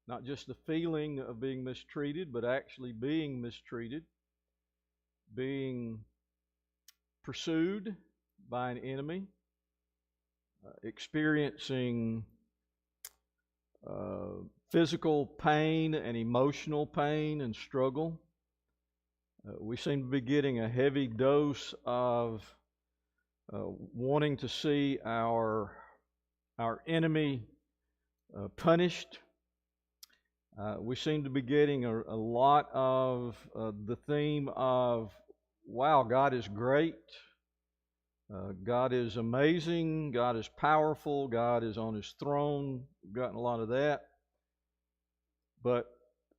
Not just the feeling of being mistreated, but actually being mistreated, being pursued by an enemy, experiencing physical pain and emotional pain and struggle. We seem to be getting a heavy dose of wanting to see our enemy punished. We seem to be getting a lot of the theme of, wow, God is great. God is amazing. God is powerful. God is on His throne. We've gotten a lot of that. But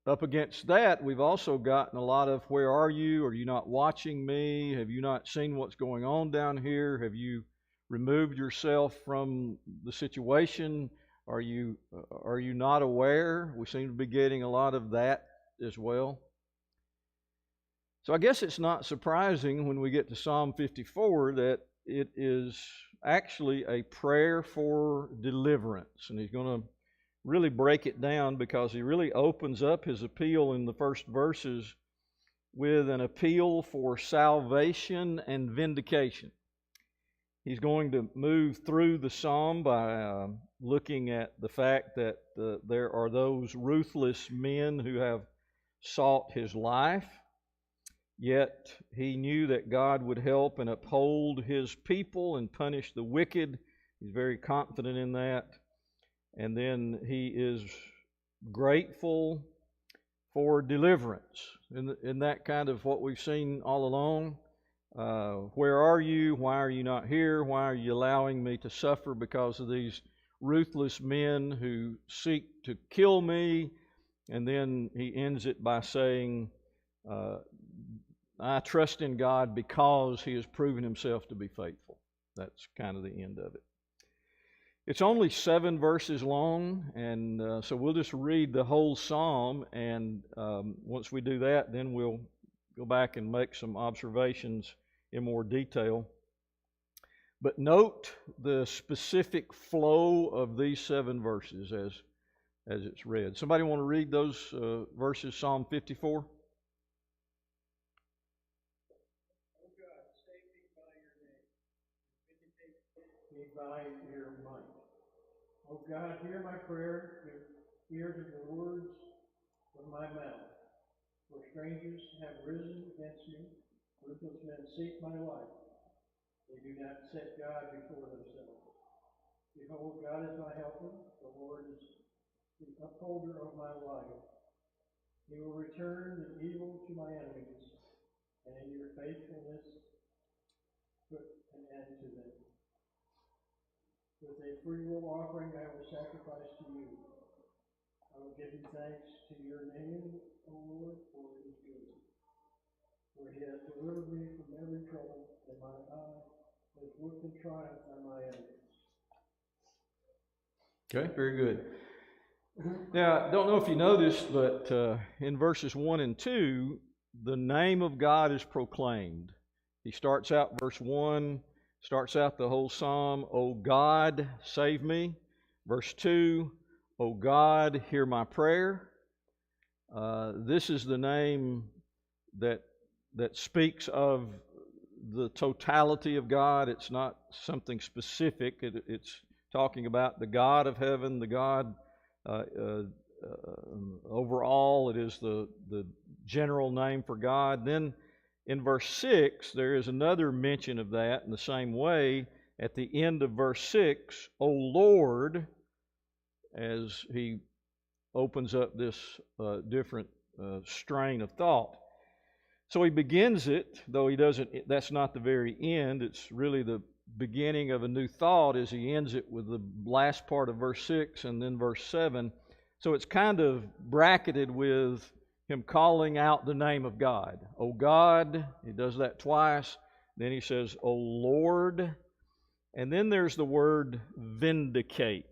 up against that, we've also gotten a lot of, where are you? Are you not watching me? Have you not seen what's going on down here? Have you removed yourself from the situation? Are you not aware? We seem to be getting a lot of that as well. So I guess it's not surprising when we get to Psalm 54 that it is actually a prayer for deliverance. And he's going to really break it down, because he really opens up his appeal in the first verses with an appeal for salvation and vindication. He's going to move through the psalm by looking at the fact that there are those ruthless men who have sought his life, yet he knew that God would help and uphold his people and punish the wicked. He's very confident in that. And then he is grateful for deliverance. In that kind of what we've seen all along. Where are you? Why are you not here? Why are you allowing me to suffer because of these ruthless men who seek to kill me? And then he ends it by saying, I trust in God because He has proven Himself to be faithful. That's kind of the end of it. It's only 7 verses long, and so we'll just read the whole psalm, and once we do that, then we'll go back and make some observations in more detail. But note the specific flow of these 7 verses as it's read. Somebody want to read those verses, Psalm 54? By your might. O God, hear my prayer, give ear to the words of my mouth. For strangers have risen against me, ruthless men seek my life. They do not set God before themselves. Behold, God is my helper, the Lord is the upholder of my life. He will return the evil to my enemies, and in your faithfulness put an end to them. With a freewill offering I will sacrifice to you. I will give you thanks to your name, O Lord, for it is good. For He has delivered me from every trouble, and my eye has looked in triumph on my enemies. Okay, very good. Now, I don't know if you noticed, but in verses 1 and 2, the name of God is proclaimed. He starts out, verse 1, starts out the whole psalm, O God, save me. Verse 2, O God, hear my prayer. This is the name that speaks of the totality of God. It's not something specific. It's talking about the God of heaven, the God overall. It is the general name for God. Then in verse 6, there is another mention of that in the same way. At the end of verse 6, O Lord, as he opens up this different strain of thought. So he begins it, though he doesn't, that's not the very end. It's really the beginning of a new thought as he ends it with the last part of verse 6 and then verse 7. So it's kind of bracketed with him calling out the name of God. O God, he does that twice. Then he says, O Lord. And then there's the word vindicate.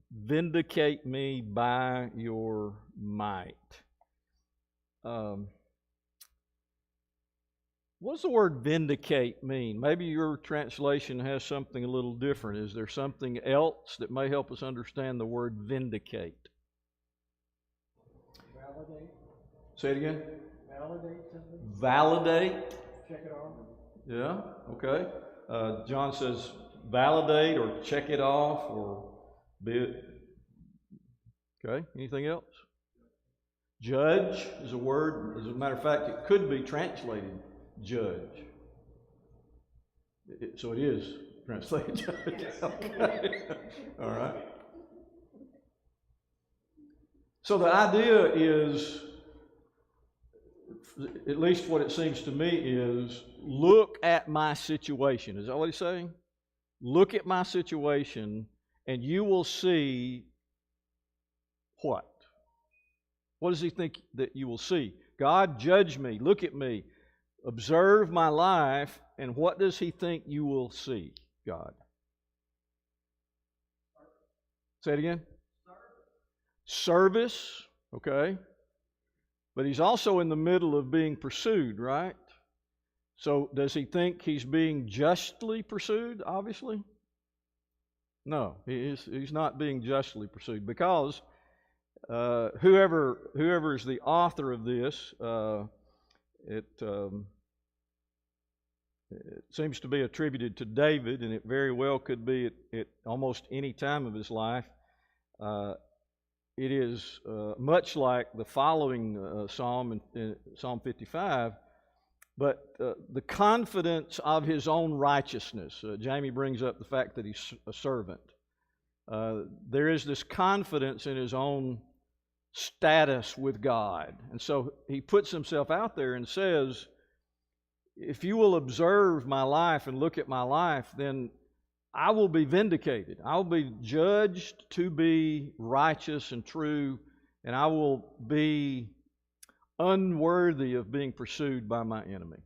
Vindicate me by your might. What does the word vindicate mean? Maybe your translation has something a little different. Is there something else that may help us understand the word vindicate? Validate. Say it again. Validate something. Validate. Check it off. Yeah, okay. John says validate or check it off or be it. Okay, anything else? Judge is a word. As a matter of fact, it could be translated judge. So it is translated judge. Okay. All right. So the idea is, at least what it seems to me is, look at my situation. Is that what he's saying? Look at my situation and you will see what? What does he think that you will see? God, judge me, look at me, observe my life, and what does he think you will see, God? Say it again. Service, okay. But he's also in the middle of being pursued, right? So does he think he's being justly pursued, obviously? No, he's not being justly pursued, because whoever is the author of this, it seems to be attributed to David, and it very well could be at almost any time of his life. It is much like the following psalm in Psalm 55, but the confidence of his own righteousness. Jamie brings up the fact that he's a servant. There is this confidence in his own status with God. And so he puts himself out there and says, if you will observe my life and look at my life, then I will be vindicated. I will be judged to be righteous and true, and I will be unworthy of being pursued by my enemy.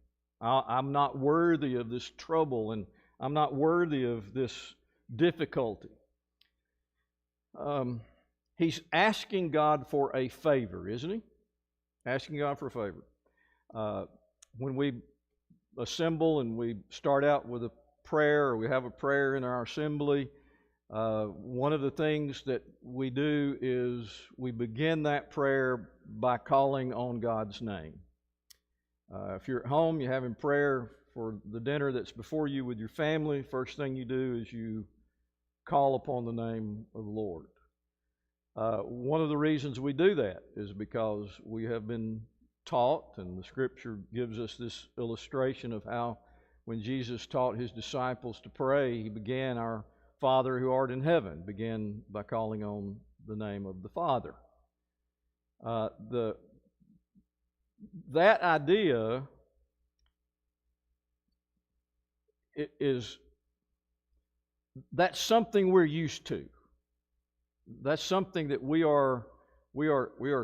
I'm not worthy of this trouble, and I'm not worthy of this difficulty. He's asking God for a favor, isn't he? Asking God for a favor. When we assemble and we start out with a prayer, or we have a prayer in our assembly, one of the things that we do is we begin that prayer by calling on God's name. If you're at home, you're having prayer for the dinner that's before you with your family, first thing you do is you call upon the name of the Lord. One of the reasons we do that is because we have been taught, and the Scripture gives us this illustration of how when Jesus taught his disciples to pray, he began, our Father who art in heaven, began by calling on the name of the Father. That idea that's something we're used to. That's something that we are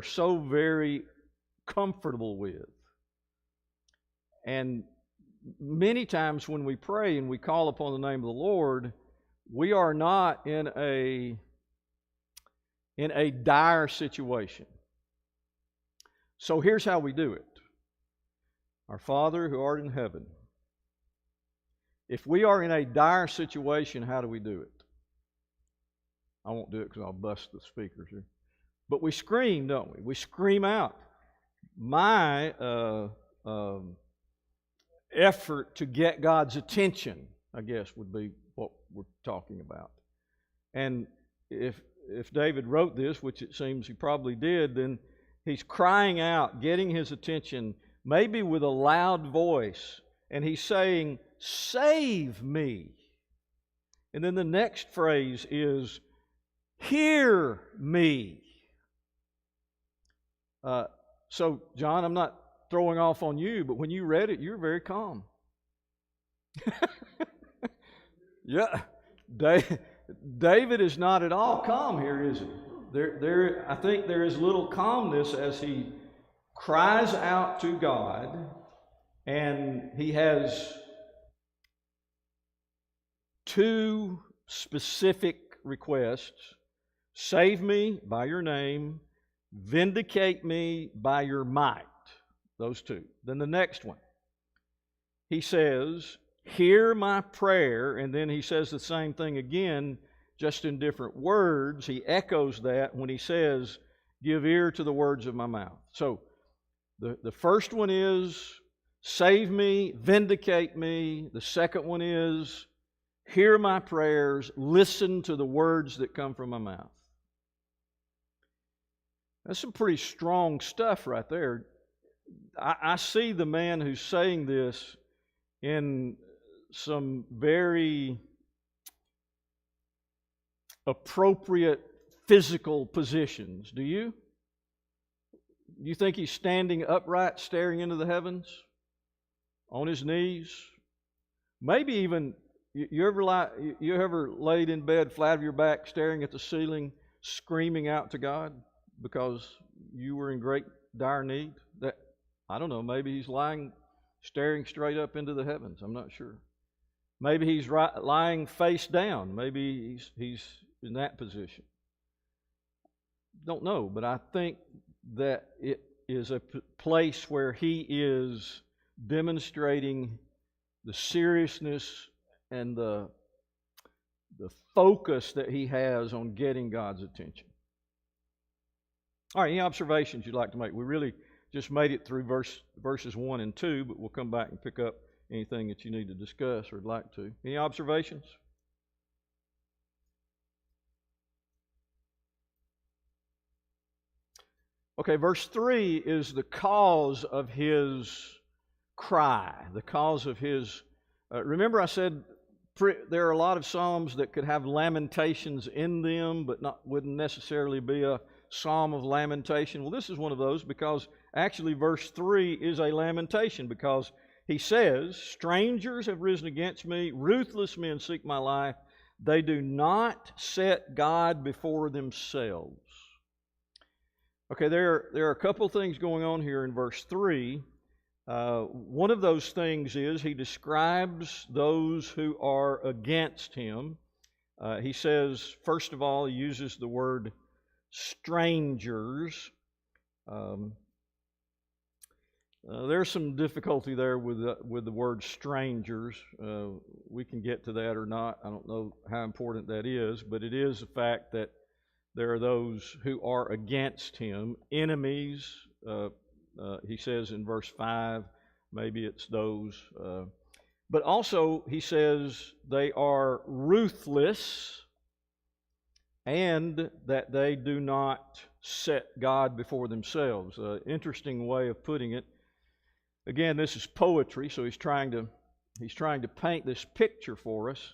so very comfortable with. And many times when we pray and we call upon the name of the Lord, we are not in a dire situation. So here's how we do it. Our Father who art in heaven. If we are in a dire situation, how do we do it? I won't do it because I'll bust the speakers here. But we scream, don't we? We scream out. My effort to get God's attention, I guess, would be what we're talking about. And if David wrote this, which it seems he probably did, then he's crying out, getting his attention, maybe with a loud voice, and he's saying, "Save me." And then the next phrase is, "Hear me." So, John, I'm not throwing off on you, but when you read it, you're very calm. Yeah, David is not at all calm here, is he? I think there is little calmness as he cries out to God, and he has two specific requests. Save me by your name, vindicate me by your might. Those two. Then the next one. he says, hear my prayer, and then he says the same thing again, just in different words. He echoes that when he says, give ear to the words of my mouth. So the first one is, save me, vindicate me. The second one is, hear my prayers, listen to the words that come from my mouth. That's some pretty strong stuff right there. I see the man who's saying this in some very appropriate physical positions. Do you? You think he's standing upright, staring into the heavens, on his knees? Maybe even, you ever laid in bed, flat on your back, staring at the ceiling, screaming out to God because you were in great dire need? I don't know, maybe he's lying, staring straight up into the heavens. I'm not sure. Maybe he's lying face down. Maybe he's in that position. Don't know, but I think that it is a place where he is demonstrating the seriousness and the focus that he has on getting God's attention. All right, any observations you'd like to make? We really just made it through verses 1 and 2, but we'll come back and pick up anything that you need to discuss or would like to. Any observations? Okay, verse 3 is the cause of his cry, the cause of his... remember I said there are a lot of psalms that could have lamentations in them, but wouldn't necessarily be a psalm of lamentation. Well, this is one of those, because actually verse 3 is a lamentation, because he says, strangers have risen against me, ruthless men seek my life, they do not set God before themselves. Okay, there are a couple things going on here in verse 3. One of those things is he describes those who are against him. He says, first of all, he uses the word strangers. There's some difficulty there with the word strangers. We can get to that or not. I don't know how important that is, but it is a fact that there are those who are against him, enemies. He says in verse 5, maybe it's those. But also he says they are ruthless and that they do not set God before themselves. Interesting way of putting it. Again, this is poetry, so he's trying to paint this picture for us.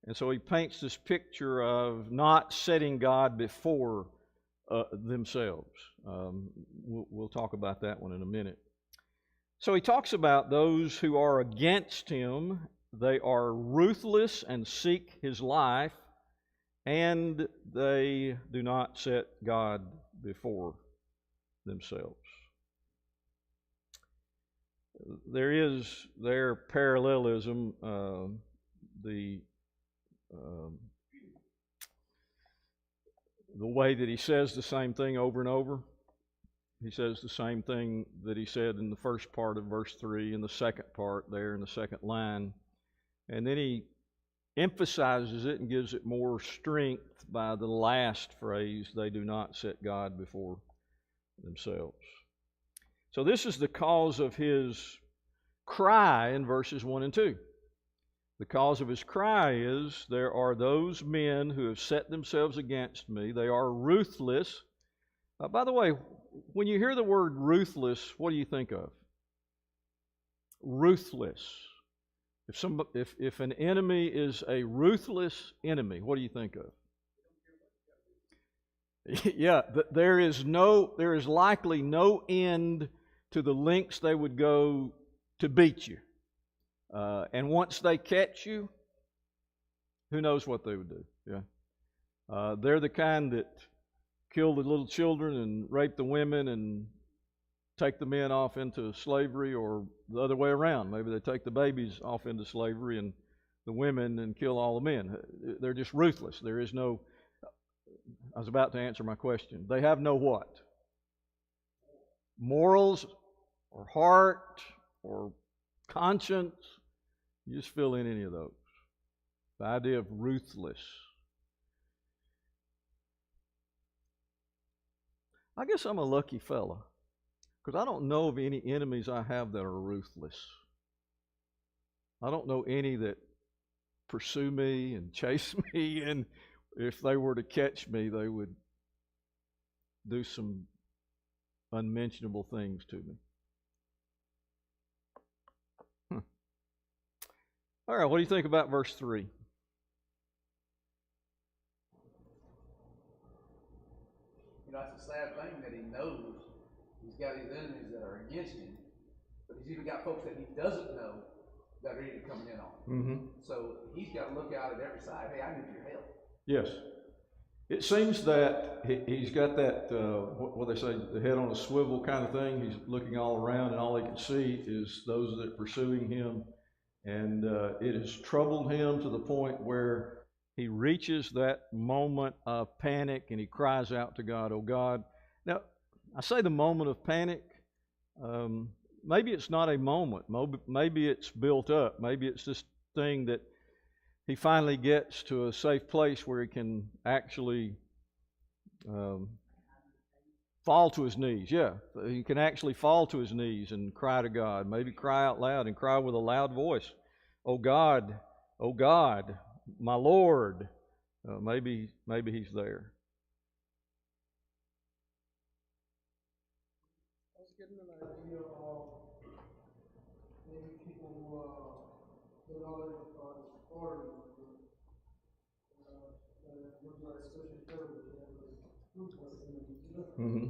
And so he paints this picture of not setting God before themselves. We'll talk about that one in a minute. So he talks about those who are against him. They are ruthless and seek his life, and they do not set God before themselves. There is their parallelism, the way that he says the same thing over and over. He says the same thing that he said in the first part of verse 3 and the second part there in the second line. And then he emphasizes it and gives it more strength by the last phrase, they do not set God before themselves. So this is the cause of his cry in verses 1 and 2. The cause of his cry is, there are those men who have set themselves against me. They are ruthless. By the way, when you hear the word ruthless, what do you think of? Ruthless. If an enemy is a ruthless enemy, what do you think of? Yeah, there is likely no end to the lengths they would go to beat you. And once they catch you, who knows what they would do? Yeah, they're the kind that kill the little children and rape the women and take the men off into slavery, or the other way around. Maybe they take the babies off into slavery and the women and kill all the men. They're just ruthless. There is no... I was about to answer my question. They have no what? Morals or heart or conscience. You just fill in any of those. The idea of ruthless. I guess I'm a lucky fella because I don't know of any enemies I have that are ruthless. I don't know any that pursue me and chase me, and if they were to catch me, they would do some unmentionable things to me. All right, what do you think about verse 3? It's a sad thing that he knows he's got these enemies that are against him, but he's even got folks that he doesn't know that are even coming in on him. Mm-hmm. So he's got to look out at every side. Hey, I need your help. Yes. It seems that he's got that, what they say, the head on a swivel kind of thing. He's looking all around, and all he can see is those that are pursuing him. And it has troubled him to the point where he reaches that moment of panic and he cries out to God, "Oh God." Now, I say the moment of panic. Maybe it's not a moment. Maybe it's built up. Maybe it's this thing that he finally gets to a safe place where he can actually fall to his knees. Yeah, he can actually fall to his knees and cry to God. Maybe cry out loud and cry with a loud voice, "Oh God, my Lord." Maybe he's there. I was getting an idea of maybe people that already thought it's foreign. Especially Mm-hmm.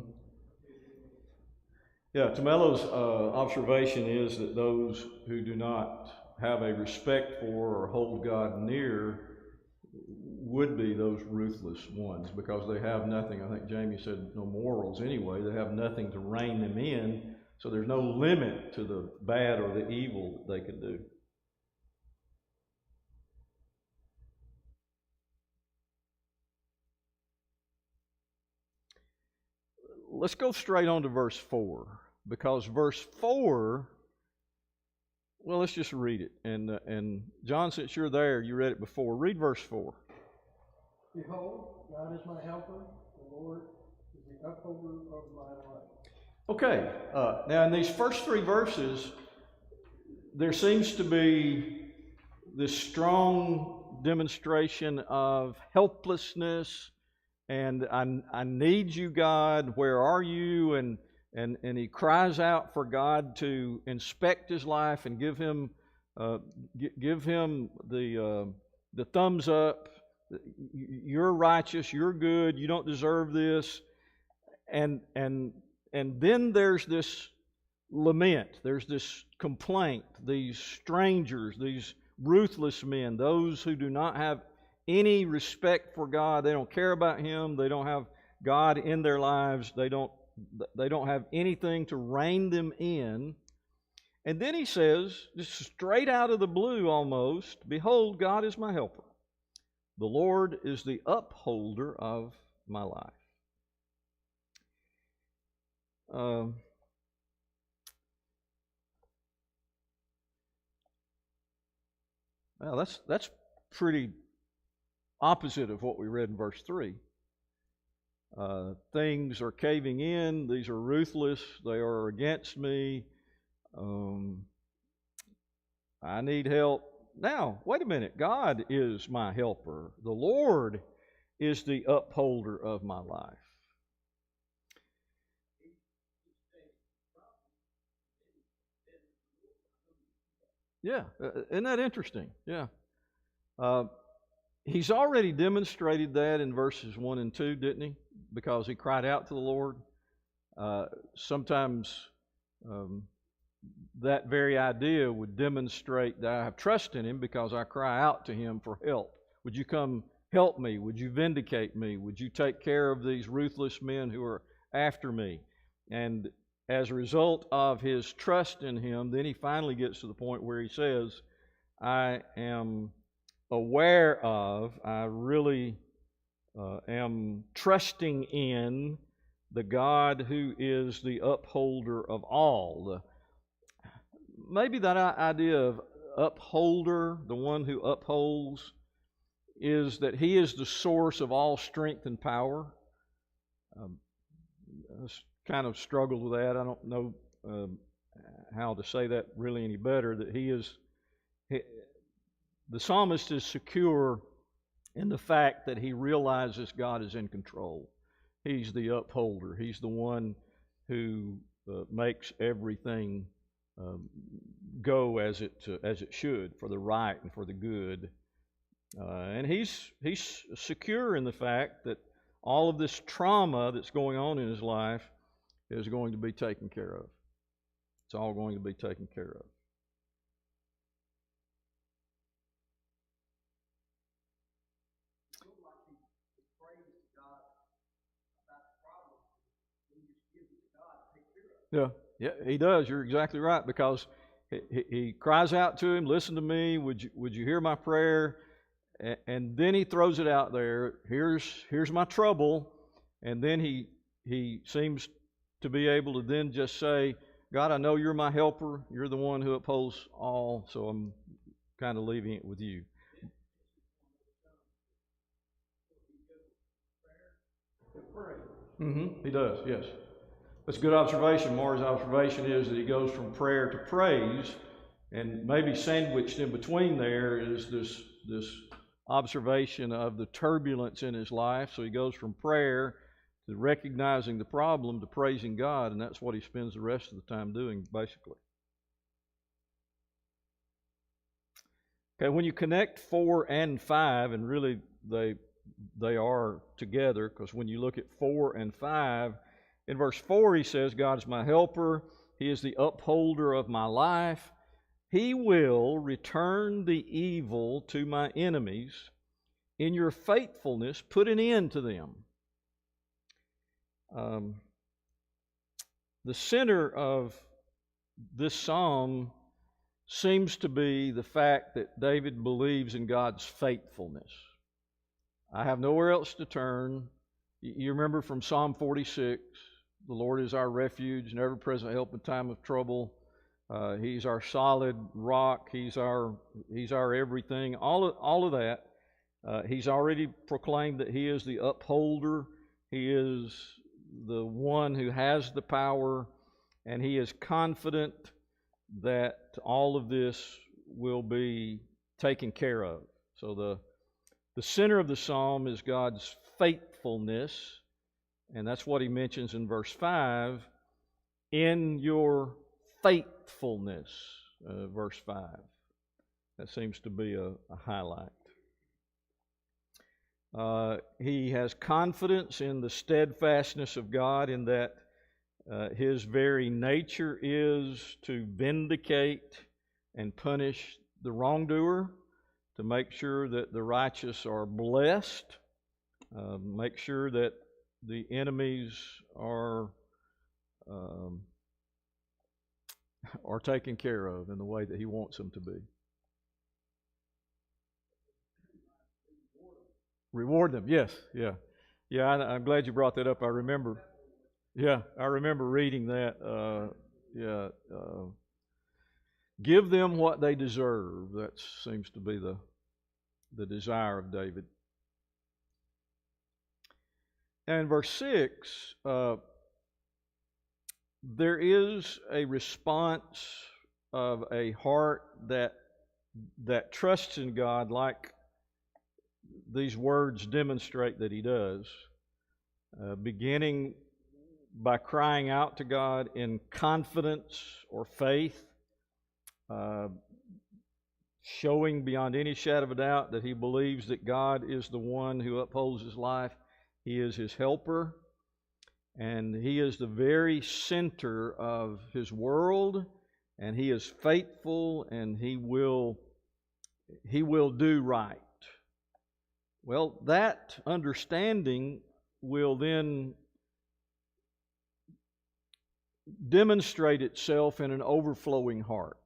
Yeah, Tomello's observation is that those who do not have a respect for or hold God near would be those ruthless ones because they have nothing. I think Jamie said no morals anyway. They have nothing to rein them in, so there's no limit to the bad or the evil that they could do. Let's go straight on to verse 4, because verse 4, well, let's just read it. And John, since you're there, you read it before. Read verse 4. Behold, God is my helper. The Lord is the upholder of my life. Okay. Now, in these first 3 verses, there seems to be this strong demonstration of helplessness. And I need you, God. Where are you? And he cries out for God to inspect his life and give him the thumbs up. You're righteous. You're good. You don't deserve this. And then there's this lament. There's this complaint. These strangers, these ruthless men, those who do not have any respect for God. They don't care about him. They don't have God in their lives. They don't have anything to rein them in. And then he says, just straight out of the blue almost, "Behold, God is my helper. The Lord is the upholder of my life." Well, that's pretty opposite of what we read in verse 3. Things are caving in. These are ruthless. They are against me. I need help. Now, wait a minute. God is my helper. The Lord is the upholder of my life. Yeah, isn't that interesting? Yeah. He's already demonstrated that in verses 1 and 2, didn't he? Because he cried out to the Lord. Sometimes that very idea would demonstrate that I have trust in him because I cry out to him for help. Would you come help me? Would you vindicate me? Would you take care of these ruthless men who are after me? And as a result of his trust in him, then he finally gets to the point where he says, I am aware of, I really am trusting in the God who is the upholder of all. maybe that idea of upholder, the one who upholds, is that He is the source of all strength and power. I kind of struggled with that. I don't know how to say that really any better. That the psalmist is secure in the fact that he realizes God is in control. He's the upholder. He's the one who makes everything go as it should, for the right and for the good. And he's secure in the fact that all of this trauma that's going on in his life is going to be taken care of. It's all going to be taken care of. Yeah, he does. You're exactly right, because he cries out to him, "Listen to me. Would you hear my prayer?" And then he throws it out there. Here's my trouble, and then he seems to be able to then just say, "God, I know you're my helper. You're the one who upholds all, so I'm kind of leaving it with you." He does, yes. That's a good observation. Maury's observation is that he goes from prayer to praise, and maybe sandwiched in between there is this observation of the turbulence in his life. So he goes from prayer to recognizing the problem to praising God, and that's what he spends the rest of the time doing, basically. Okay, when you connect 4 and 5, and really they are together, because when you look at 4 and 5, in verse 4 he says, "God is my helper. He is the upholder of my life. He will return the evil to my enemies. In your faithfulness, put an end to them." The center of this psalm seems to be the fact that David believes in God's faithfulness. I have nowhere else to turn. You remember from Psalm 46, "The Lord is our refuge and ever-present help in time of trouble." He's our solid rock. He's our everything. All of that. He's already proclaimed that He is the upholder. He is the one who has the power, and he is confident that all of this will be taken care of. So the center of the psalm is God's faithfulness, and that's what he mentions in verse 5. In your faithfulness, verse 5. That seems to be a highlight. He has confidence in the steadfastness of God, in that His very nature is to vindicate and punish the wrongdoer, to make sure that the righteous are blessed, make sure that the enemies are taken care of in the way that He wants them to be. Reward them, yes, yeah. Yeah, I'm glad you brought that up. I remember reading that. Give them what they deserve. That seems to be the desire of David. And in verse 6, there is a response of a heart that trusts in God, like these words demonstrate that he does, beginning by crying out to God in confidence or faith, showing beyond any shadow of a doubt that he believes that God is the one who upholds his life. He is his helper, and he is the very center of his world, and he is faithful, and he will do right. Well, that understanding will then demonstrate itself in an overflowing heart.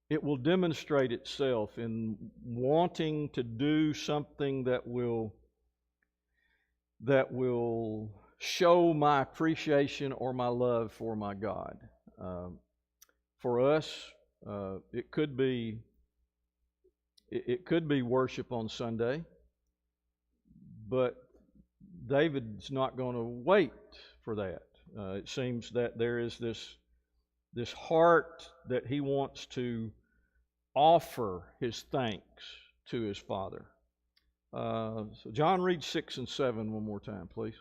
It will demonstrate itself in wanting to do something that will show my appreciation or my love for my God. For us, it could be worship on Sunday, but David's not going to wait for that. It seems that there is this heart that he wants to offer his thanks to his Father. So John, read 6 and 7 one more time, please.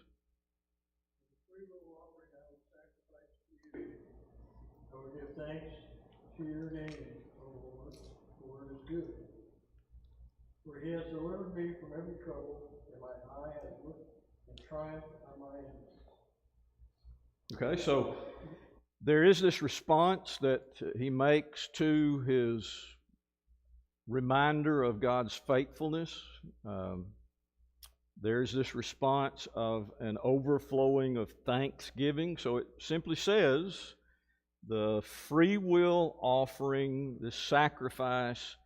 I will give thanks to your name, O Lord, for it is good. For he has delivered me from every trouble, and my eye has looked in triumph on my enemies. Okay, so there is this response that he makes to his reminder of God's faithfulness. There's this response of an overflowing of thanksgiving. So it simply says the free will offering, this sacrifice,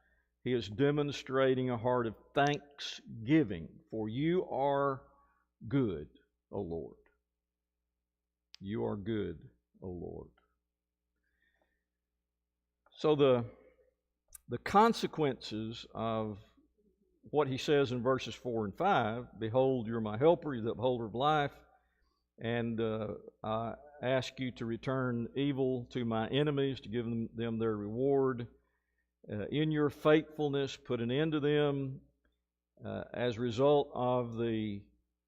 he is demonstrating a heart of thanksgiving. For you are good, O Lord. You are good, O Lord. So the consequences of what he says in verses 4 and 5, behold, you're my helper, you're the upholder of life, and I ask you to return evil to my enemies, to give them their reward. In your faithfulness, put an end to them. As a result of the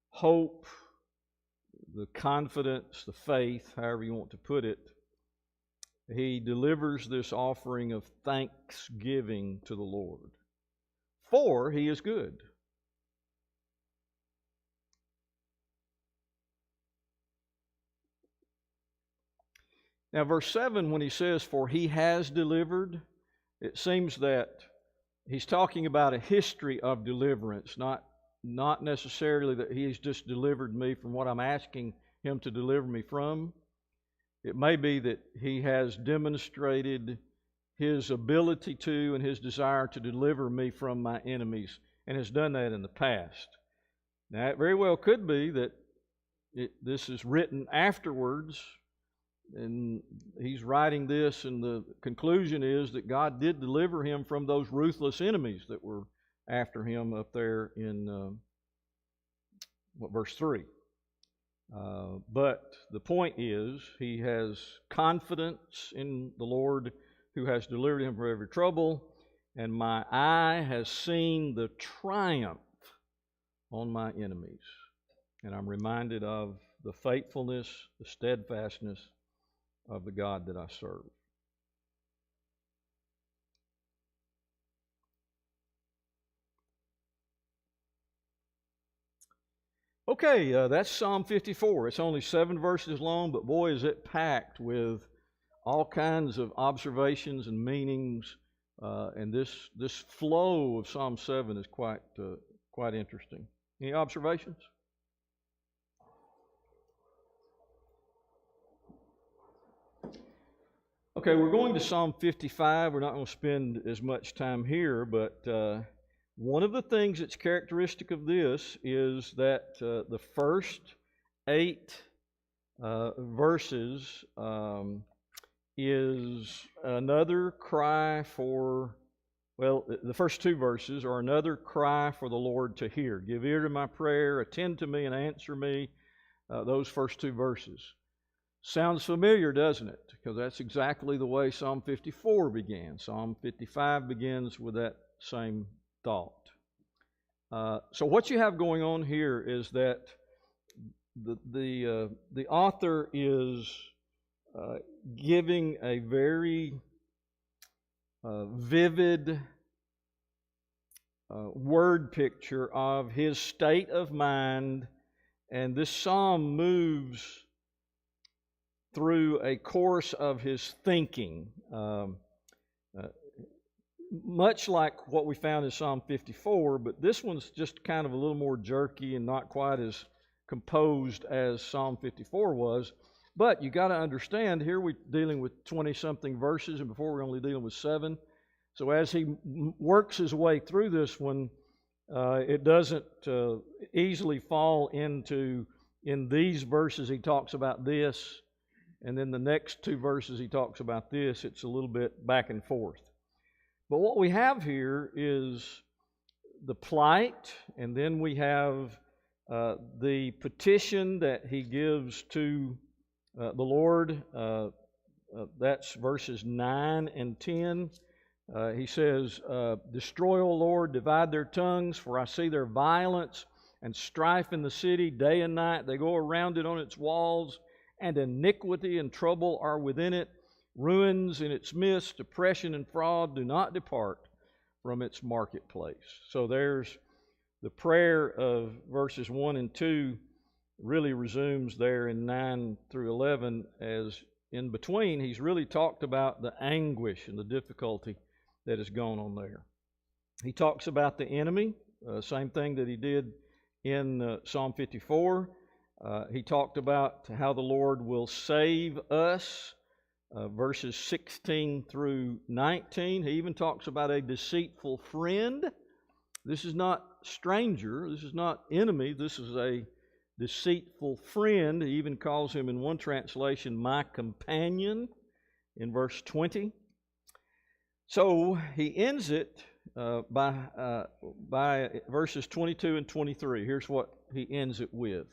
hope, the confidence, the faith, however you want to put it, he delivers this offering of thanksgiving to the Lord. For he is good. Now, verse 7, when he says, for he has delivered, it seems that he's talking about a history of deliverance, not necessarily that he's just delivered me from what I'm asking him to deliver me from. It may be that he has demonstrated his ability to and his desire to deliver me from my enemies, and has done that in the past. Now, it very well could be that this is written afterwards, and he's writing this, and the conclusion is that God did deliver him from those ruthless enemies that were after him up there in verse 3. But the point is, he has confidence in the Lord who has delivered him from every trouble, and my eye has seen the triumph on my enemies. And I'm reminded of the faithfulness, the steadfastness of the God that I serve. Okay, that's Psalm 54. It's only 7 verses long, but boy, is it packed with all kinds of observations and meanings. And this flow of Psalm 7 is quite interesting. Any observations? Okay, we're going to Psalm 55. We're not going to spend as much time here, but one of the things that's characteristic of this is that the first 8 verses is another cry for, well, the first 2 verses are another cry for the Lord to hear. Give ear to my prayer, attend to me and answer me. Those first 2 verses. Sounds familiar, doesn't it? Because that's exactly the way Psalm 54 began. Psalm 55 begins with that same thought. So what you have going on here is that the author is giving a very vivid word picture of his state of mind, and this psalm moves through a course of his thinking, much like what we found in Psalm 54, but this one's just kind of a little more jerky and not quite as composed as Psalm 54 was. But you got to understand, here we're dealing with 20-something verses, and before we're only dealing with 7. So as he works his way through this one, it doesn't easily fall into, in these verses he talks about this, And then the next two verses he talks about this. It's a little bit back and forth. But what we have here is the plight, and then we have the petition that he gives to the Lord. That's verses 9 and 10. He says, Destroy, O Lord, divide their tongues, for I see their violence and strife in the city day and night. They go around it on its walls, and iniquity and trouble are within it. Ruins in its midst, oppression and fraud do not depart from its marketplace. So there's the prayer of verses 1 and 2 really resumes there in 9 through 11, as in between he's really talked about the anguish and the difficulty that has gone on there. He talks about the enemy, same thing that he did in Psalm 54. He talked about how the Lord will save us, verses 16 through 19. He even talks about a deceitful friend. This is not stranger, this is not enemy, this is a deceitful friend. He even calls him in one translation, my companion, in verse 20. So he ends it by verses 22 and 23. Here's what he ends it with.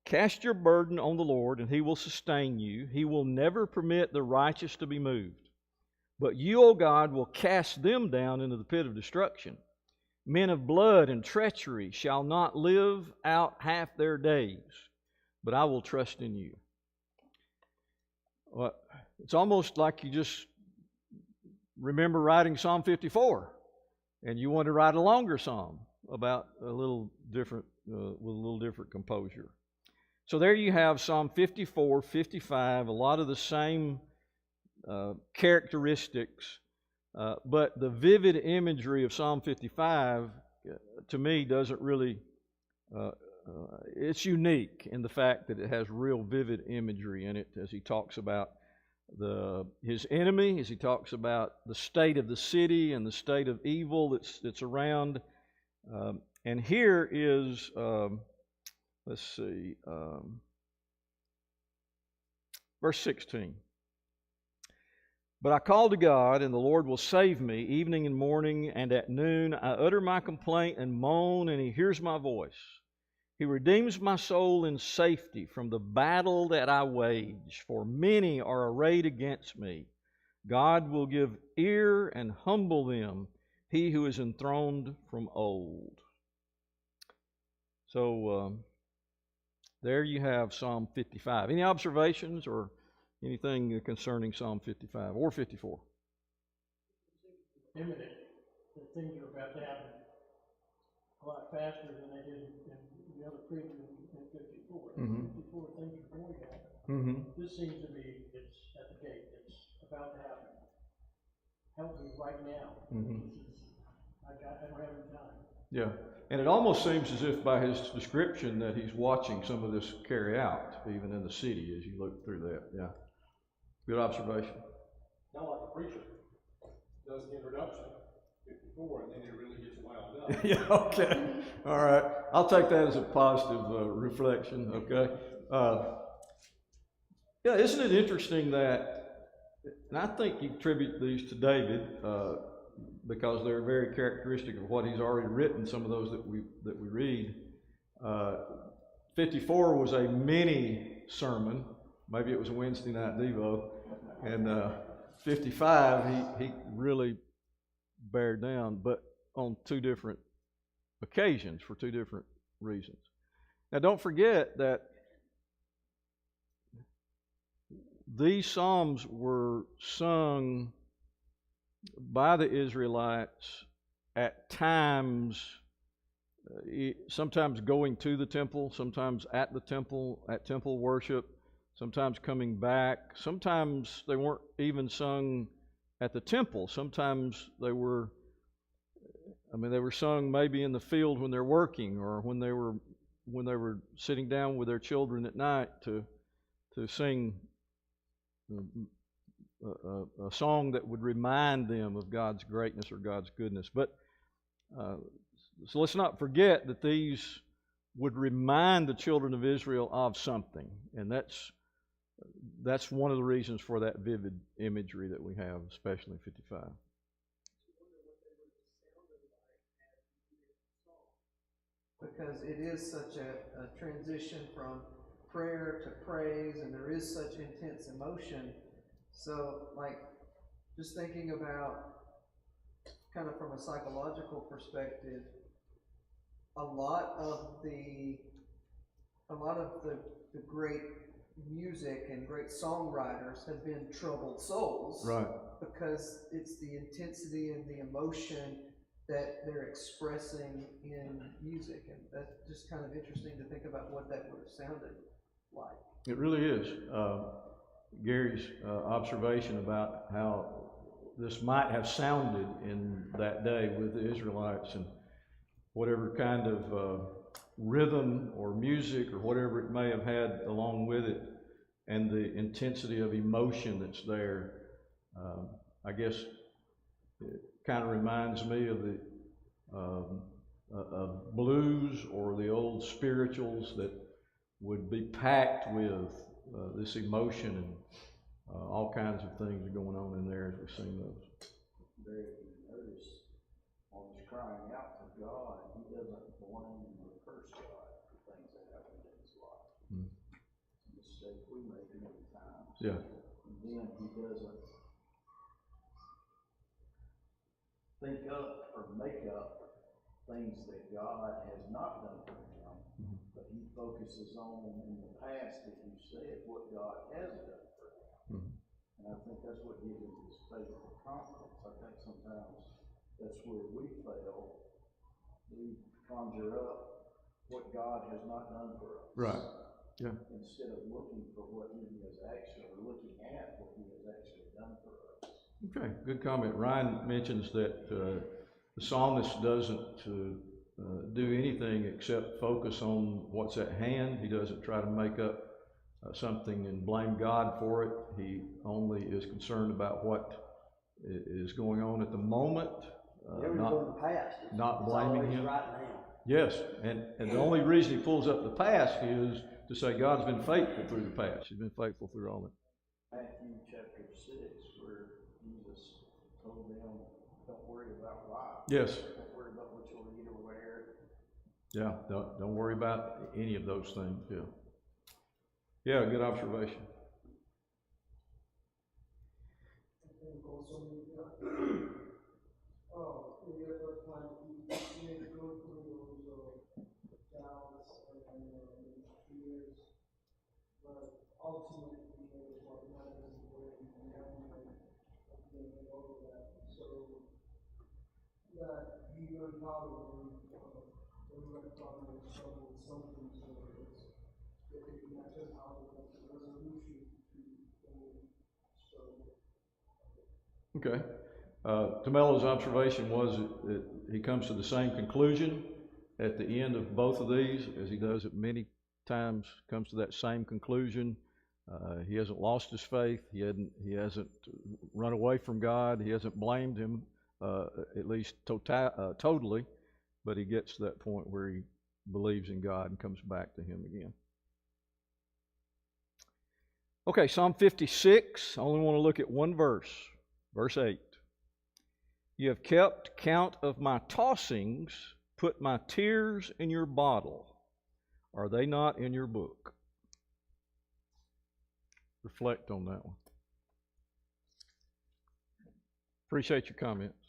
Cast your burden on the Lord, and He will sustain you. He will never permit the righteous to be moved. But you, O God, will cast them down into the pit of destruction. Men of blood and treachery shall not live out half their days, but I will trust in you. Well, it's almost like you just remember writing Psalm 54, and you want to write a longer psalm about a little different, with a little different composure. So there you have Psalm 54, 55, a lot of the same characteristics, but the vivid imagery of Psalm 55, to me, doesn't really, it's unique in the fact that it has real vivid imagery in it as he talks about his enemy, as he talks about the state of the city and the state of evil that's around. And here is, let's see, verse 16. But I call to God, and the Lord will save me, evening and morning, and at noon. I utter my complaint and moan, and He hears my voice. He redeems my soul in safety from the battle that I wage, for many are arrayed against me. God will give ear and humble them, He who is enthroned from old. So there you have Psalm 55. Any observations or anything concerning Psalm 55 or 54? Imminent, that things are about to happen a lot faster than they did in the other preaching in 54. Mm-hmm. 54 things are going to happen. Mm-hmm. This seems to be, it's at the gate, it's about to happen. Help me right now. Mm-hmm. I don't have any time. Yeah, and it almost seems as if by his description that he's watching some of this carry out, even in the city, as you look through that. Yeah, good observation. Kind of like the preacher does the introduction, 54, and then it really gets wound up. Yeah, okay. All right. I'll take that as a positive reflection, okay? Yeah, isn't it interesting that, and I think you attribute these to David, because they're very characteristic of what he's already written, some of those that we read. 54 was a mini sermon. Maybe it was a Wednesday night Devo. And 55, he really bared down, but on two different occasions for two different reasons. Now, don't forget that these psalms were sung by the Israelites at times, sometimes going to the temple, sometimes at the temple, at temple worship, sometimes coming back. Sometimes they weren't even sung at the temple. Sometimes they were sung maybe in the field when they're working, or when they were sitting down with their children at night to sing a song that would remind them of God's greatness or God's goodness. But so let's not forget that these would remind the children of Israel of something, and that's that's one of the reasons for that vivid imagery that we have, especially in 55. Because it is such a transition from prayer to praise, and there is such intense emotion. So, like, just thinking about kind of from a psychological perspective, a lot of the great music and great songwriters have been troubled souls, Right. because it's the intensity and the emotion that they're expressing in music, and that's just kind of interesting to think about what that would have sounded like. It really is. Gary's observation about how this might have sounded in that day with the Israelites, and whatever kind of rhythm or music or whatever it may have had along with it, and the intensity of emotion that's there. I guess it kind of reminds me of the of blues or the old spirituals that would be packed with this emotion, and all kinds of things are going on in there as we sing those. There, if you notice, when he's crying out to God, he doesn't blame or curse God for things that happen in his life. Mm. It's a mistake we make many times. Yeah. And then he doesn't think up or make up things that God has not done for him, but he focuses on in the past, as you said, what God has done for him. And I think that's what gives him his faith and confidence. I think sometimes that's where we fail. We conjure up what God has not done for us. Right. Yeah. Instead of looking for what he has actually, or looking at what he has actually done for us. Okay, good comment. Ryan mentions that the psalmist doesn't do anything except focus on what's at hand. He doesn't try to make up something and blame God for it. He only is concerned about what is going on at the moment, not blaming him. Right now. Yes, and the only reason he pulls up the past is to say God's been faithful through the past. He's been faithful through all that. Matthew chapter 6, where Jesus told them, don't worry about life. Yes. Don't worry about what you'll eat or wear. Yeah, don't worry about any of those things. Yeah. Yeah, good observation. Ultimately, it was not necessarily so that he learned how to everybody thought he was trouble with something, so it's not just how to make the resolution to struggle. Okay. Tomello's observation was that he comes to the same conclusion at the end of both of these, as he does at many times, comes to that same conclusion. He hasn't lost his faith. He hasn't run away from God. He hasn't blamed him, at least totally, but he gets to that point where he believes in God and comes back to him again. Okay, Psalm 56. I only want to look at one verse, verse 8. You have kept count of my tossings, put my tears in your bottle. Are they not in your book? Reflect on that one. Appreciate your comments.